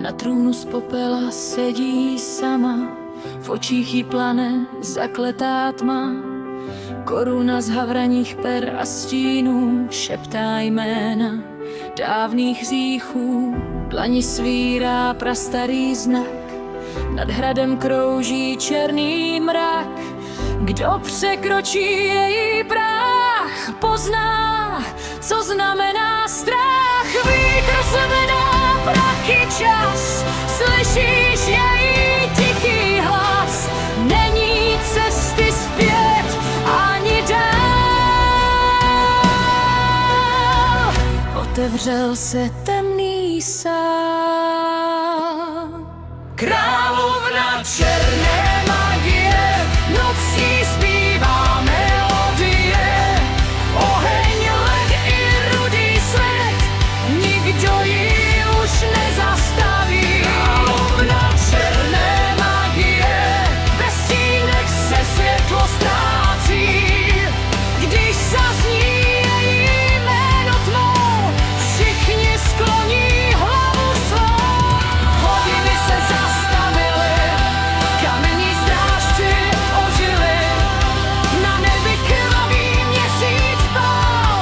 Na trůnu z popela sedí sama, v očích jí plane zakletá tma. Koruna z havraních per a stínů šeptá jména dávných hříchů. Dlani svírá prastarý znak, nad hradem krouží černý mrak. Kdo překročí její práh, pozná, co znamená strach. Vítr zvedá prachy čas, slyšíš její tichý hlas. Není cesty zpět ani dál. Otevřel se temný sál. Královna černé magie, nocí zpívá melodie. Oheň, led i rudý svět, nikdo ji už nezastaví. Královna černé magie, ve stínech se světlo ztrácí. Když zazní její jméno tmou, všichni skloní hlavu svou. Hodiny se zastavily, kamení strážci ožili. Na nebi krvavý měsíc pál,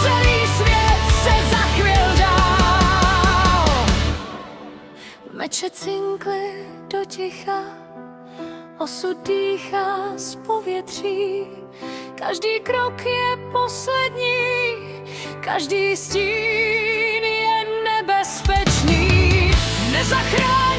celý svět se zachvěl dál. Meče cinkly do ticha, osud dýchá z povětří. Každý krok je poslední, každý stín je nebezpečný. Nezachrání